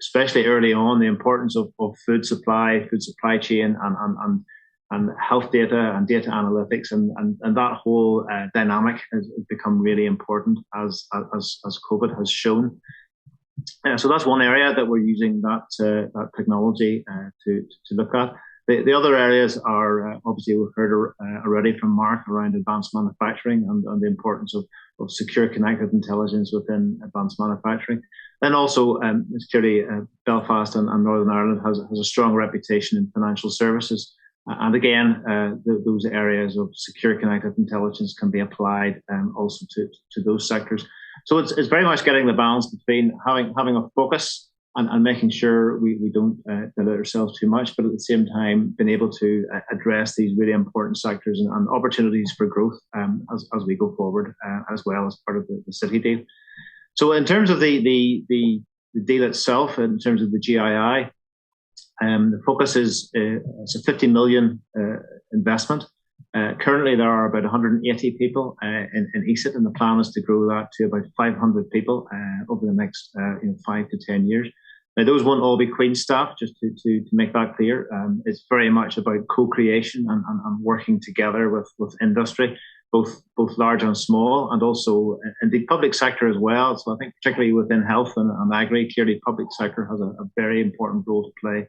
especially early on, the importance of food supply chain, and health data and data analytics, and that whole dynamic has become really important as COVID has shown. So that's one area that we're using that technology to look at. The other areas are obviously we've heard already from Mark around advanced manufacturing and the importance of secure connected intelligence within advanced manufacturing. Then also, it's clearly Belfast and Northern Ireland has a strong reputation in financial services. And again, those areas of secure connected intelligence can be applied also to those sectors. So it's very much getting the balance between having a focus and making sure we don't dilute ourselves too much, but at the same time being able to address these really important sectors and opportunities for growth as we go forward, as well as part of the City Deal. So in terms of the deal itself, in terms of the GII, the focus is it's a 50 million investment. Currently, there are about 180 people in ESIT, and the plan is to grow that to about 500 people over the next 5 to 10 years. Now, those won't all be Queen's staff, just to make that clear. It's very much about co-creation and working together with industry, both large and small, and also in the public sector as well. So I think particularly within health and agri, clearly public sector has a very important role to play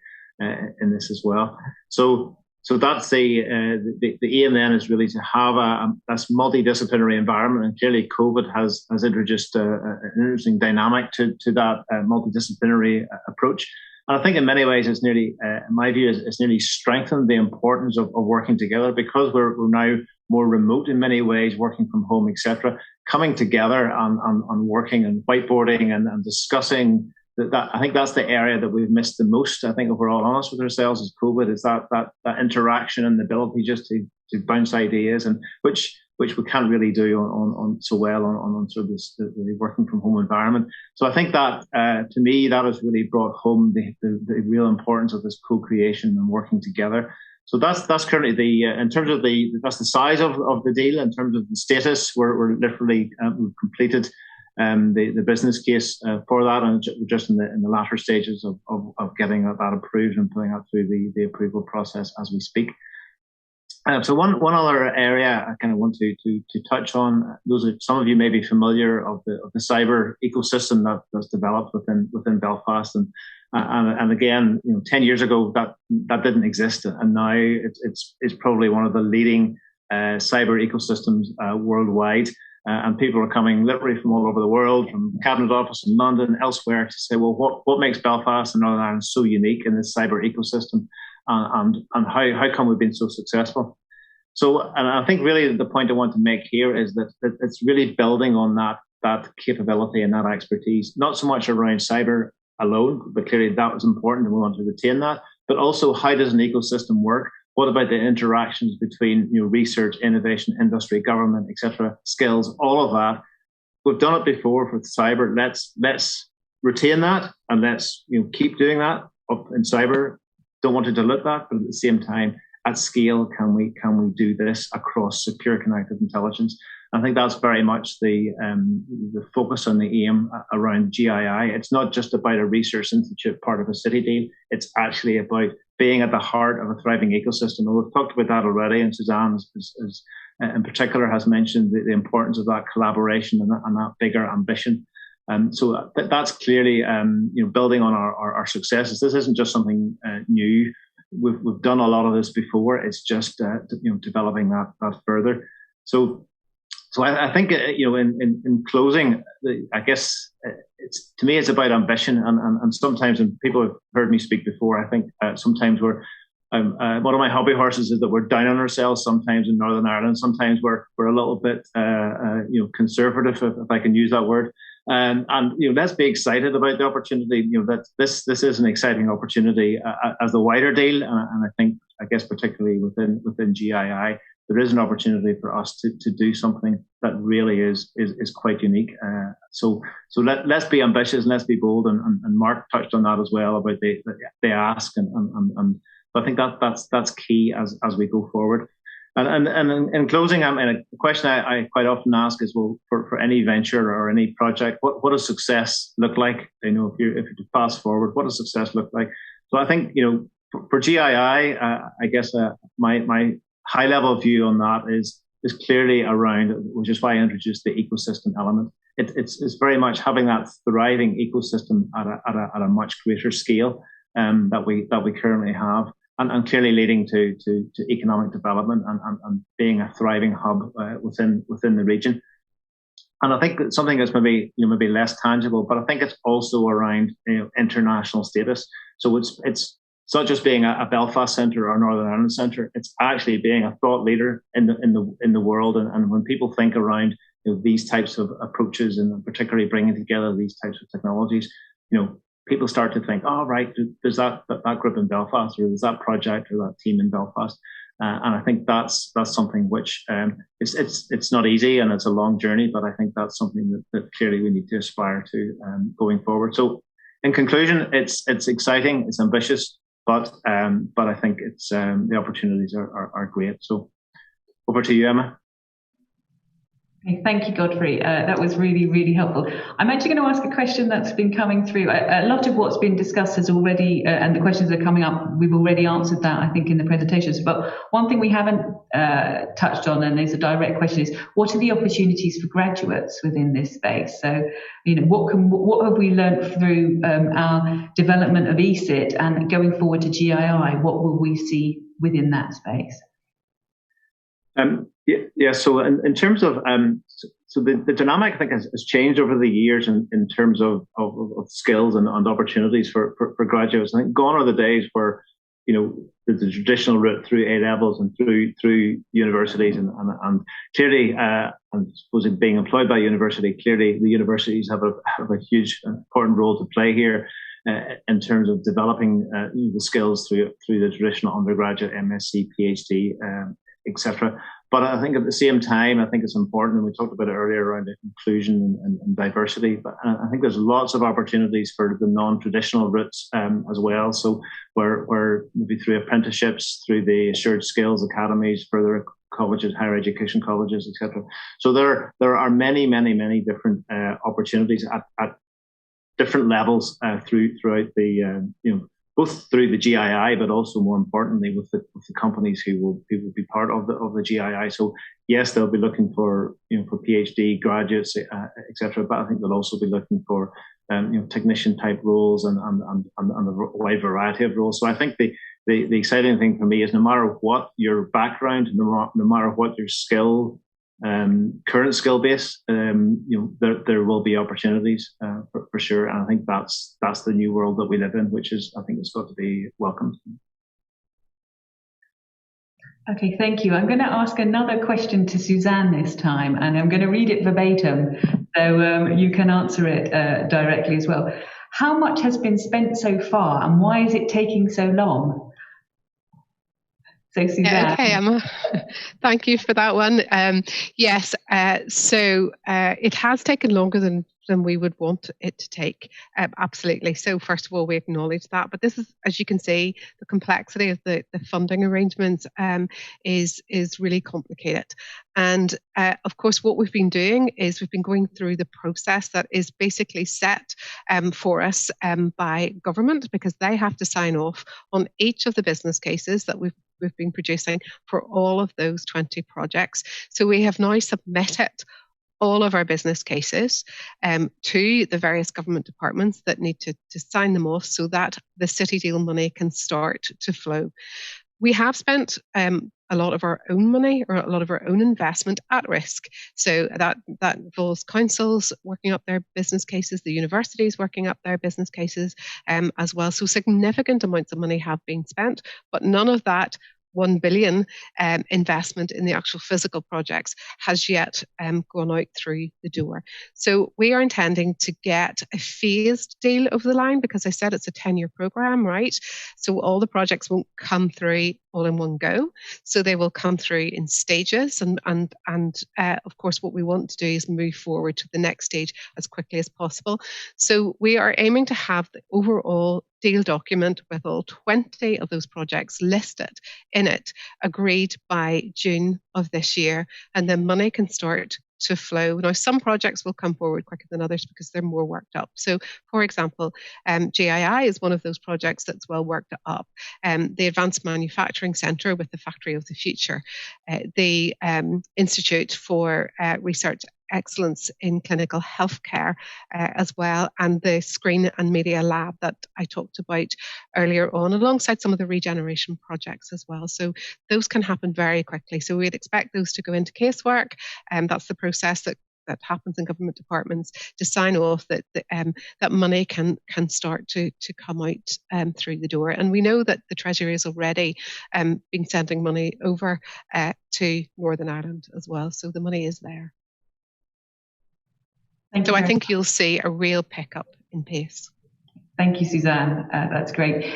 in this as well. So that's the aim then, is really to have a multidisciplinary environment, and clearly COVID has introduced an interesting dynamic to that multidisciplinary approach. And I think in many ways it's nearly, in my view, it's nearly strengthened the importance of working together, because we're now more remote in many ways, working from home, etc. Coming together and working and whiteboarding and discussing. That I think that's the area that we've missed the most. I think if we're all honest with ourselves, as COVID, is that interaction and the ability just to bounce ideas, and which we can't really do on so well on sort of the working from home environment. So I think that to me that has really brought home the real importance of this co-creation and working together. So that's currently in terms of that's the size of the deal. In terms of the status, we're literally we've completed the business case for that, and just in the latter stages of getting that approved and putting that through the approval process as we speak. So one other area I kind of want to touch on, some of you may be familiar of the cyber ecosystem that's developed within Belfast, and again, 10 years ago that didn't exist, and now it's probably one of the leading cyber ecosystems worldwide. And people are coming literally from all over the world, from Cabinet Office in London, elsewhere, to say, well, what makes Belfast and Northern Ireland so unique in this cyber ecosystem, and how come we've been so successful? So, and I think really the point I want to make here is that it's really building on that capability and that expertise, not so much around cyber alone, but clearly that was important and we want to retain that, but also how does an ecosystem work? What about the interactions between research, innovation, industry, government, etc., skills, all of that? We've done it before with cyber. Let's retain that, and let's keep doing that up in cyber. Don't want to dilute that, but at the same time, at scale, can we do this across secure connected intelligence? I think that's very much the focus and the aim around GII. It's not just about a research institute part of a city deal. It's actually about being at the heart of a thriving ecosystem. And we've talked about that already, and Suzanne in particular has mentioned the importance of that collaboration and that bigger ambition. So that's clearly building on our successes. This isn't just something new. We've done a lot of this before. It's just developing that further. So I think in closing, I guess to me it's about ambition, and sometimes, and people have heard me speak before, I think sometimes we're one of my hobby horses is that we're down on ourselves sometimes in Northern Ireland. Sometimes we're a little bit conservative, if I can use that word. And let's be excited about the opportunity. That this is an exciting opportunity as the wider deal, and I guess particularly within GII, there is an opportunity for us to do something that really is quite unique. So let's be ambitious and let's be bold. And Mark touched on that as well about the ask, and I think that's key as we go forward. And in closing, a question I quite often ask is, well, for any venture or any project, what does success look like? If you fast forward, what does success look like? So I think for GII, I guess my high level view on that is clearly around, which is why I introduced the ecosystem element. It's very much having that thriving ecosystem at a much greater scale that we currently have. And clearly leading to economic development and being a thriving hub within the region. And I think that's something that's maybe less tangible, but I think it's also around international status. So it's not just being a Belfast centre or a Northern Ireland centre. It's actually being a thought leader in the world. And when people think around these types of approaches, and particularly bringing together these types of technologies, people start to think, oh, right, there's that group in Belfast, or there's that project or that team in Belfast. And I think that's something which it's not easy, and it's a long journey, but I think that's something that clearly we need to aspire to going forward. So in conclusion, it's exciting, it's ambitious, but I think it's the opportunities are great. So over to you, Emma. Thank you, Godfrey. That was really, really helpful. I'm actually going to ask a question that's been coming through. A lot of what's been discussed has already, and the questions that are coming up, we've already answered that, I think, in the presentations. But one thing we haven't touched on, and there's a direct question, is what are the opportunities for graduates within this space? So, what have we learned through our development of ESIT, and going forward to GII, what will we see within that space? Yeah. So in terms of so the dynamic, I think, has changed over the years in terms of skills and opportunities for graduates. I think gone are the days where the traditional route through A levels and through universities, and clearly, and I suppose being employed by university, clearly the universities have a huge important role to play here in terms of developing the skills through the traditional undergraduate, MSc, PhD, etc. But I think at the same time, I think it's important, and we talked about it earlier around inclusion and diversity, but I think there's lots of opportunities for the non-traditional routes as well. So where maybe through apprenticeships, through the Assured Skills Academies, further colleges, higher education colleges, etc. So there are many different opportunities at different levels throughout the both through the GII, but also more importantly with the companies who will be part of the GII. So yes, they'll be looking for for PhD graduates, etc. But I think they'll also be looking for technician type roles and a wide variety of roles. So I think the exciting thing for me is no matter what your background, no matter what your skill, current skill base, there will be opportunities for sure, and I think that's the new world that we live in, which is, I think, it's got to be welcomed. Okay, thank you. I'm going to ask another question to Suzanne this time, and I'm going to read it verbatim, so you can answer it directly as well. How much has been spent so far, and why is it taking so long? So Suzanne. Okay, Emma. Thank you for that one. Yes, so it has taken longer than than we would want it to take. Absolutely. So first of all, we acknowledge that. But this is, as you can see, the complexity of the funding arrangements is really complicated. And of course, what we've been doing is we've been going through the process that is basically set for us by government, because they have to sign off on each of the business cases that we've been producing for all of those 20 projects. So we have now submitted all of our business cases to the various government departments that need to sign them off so that the City Deal money can start to flow. We have spent a lot of our own money or a lot of our own investment at risk. So that involves councils working up their business cases, the universities working up their business cases as well. So significant amounts of money have been spent, but none of that 1 billion investment in the actual physical projects has yet gone out through the door. So we are intending to get a phased deal over the line, because I said it's a 10-year programme, right? So all the projects won't come through all in one go. So they will come through in stages. And of course, what we want to do is move forward to the next stage as quickly as possible. So we are aiming to have the overall deal document with all 20 of those projects listed in it, agreed by June of this year, and then money can start to flow. Now, some projects will come forward quicker than others because they're more worked up. So, for example, GII is one of those projects that's well worked up. The Advanced Manufacturing Centre with the Factory of the Future, the Institute for Research Excellence in Clinical Healthcare as well, and the Screen and Media Lab that I talked about earlier on, alongside some of the regeneration projects as well. So those can happen very quickly. So we'd expect those to go into casework, and that's the process that happens in government departments to sign off that that money can start to come out through the door. And we know that the Treasury has already been sending money over to Northern Ireland as well. So the money is there. So I think you'll see a real pickup in pace. Thank you, Suzanne. That's great.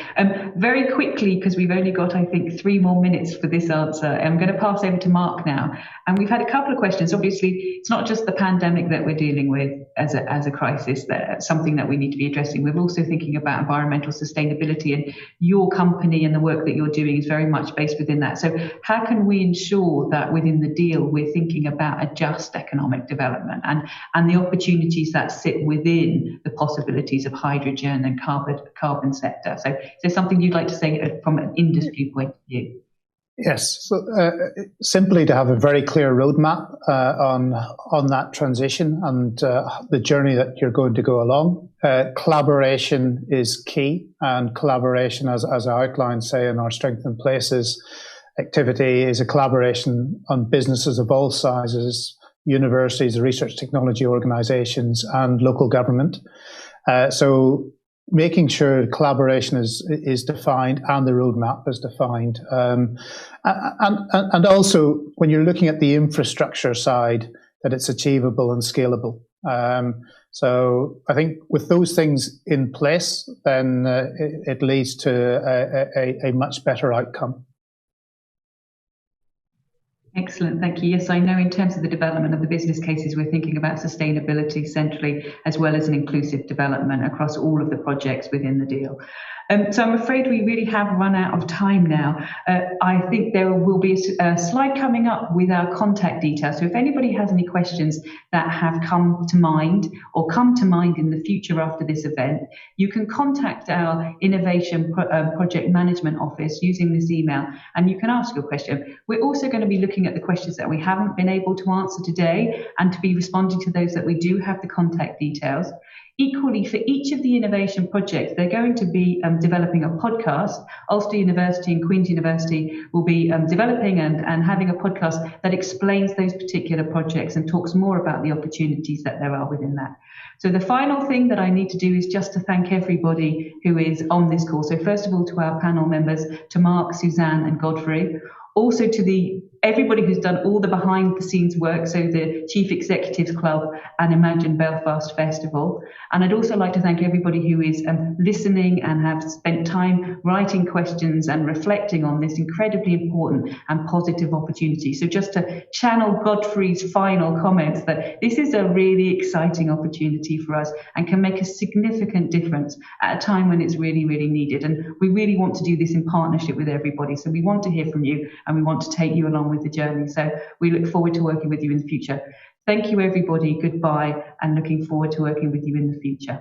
Very quickly, because we've only got, I think, 3 more minutes for this answer, I'm going to pass over to Mark now. And we've had a couple of questions. Obviously, it's not just the pandemic that we're dealing with as a crisis, that's something that we need to be addressing. We're also thinking about environmental sustainability, and your company and the work that you're doing is very much based within that. So how can we ensure that within the deal we're thinking about a just economic development and the opportunities that sit within the possibilities of hydrogen and carbon sector? So is there something you'd like to say from an industry point of view? Yes, so simply to have a very clear roadmap on that transition and the journey that you're going to go along. Collaboration is key, and collaboration, as I outlined, say, in our Strength in Places activity, is a collaboration on businesses of all sizes, universities, research technology organisations, and local government. So making sure collaboration is defined and the roadmap is defined. And also, when you're looking at the infrastructure side, that it's achievable and scalable. So I think with those things in place, then it leads to a much better outcome. Excellent, thank you. Yes, I know in terms of the development of the business cases, we're thinking about sustainability centrally, as well as an inclusive development across all of the projects within the deal. So I'm afraid we really have run out of time now. I think there will be a slide coming up with our contact details. So if anybody has any questions that have come to mind in the future after this event, you can contact our Innovation Project Management Office using this email, and you can ask your question. We're also going to be looking at the questions that we haven't been able to answer today, and to be responding to those that we do have the contact details. Equally, for each of the innovation projects, they're going to be developing a podcast. Ulster University and Queen's University will be developing and having a podcast that explains those particular projects and talks more about the opportunities that there are within that. So the final thing that I need to do is just to thank everybody who is on this call. So first of all, to our panel members, to Mark, Suzanne and Godfrey. Also to the everybody who's done all the behind the scenes work, so the Chief Executives Club and Imagine Belfast Festival. And I'd also like to thank everybody who is listening and have spent time writing questions and reflecting on this incredibly important and positive opportunity. So just to channel Godfrey's final comments, that this is a really exciting opportunity for us and can make a significant difference at a time when it's really, really needed. And we really want to do this in partnership with everybody. So we want to hear from you and we want to take you along with the journey. So we look forward to working with you in the future. Thank you, everybody. Goodbye, and looking forward to working with you in the future.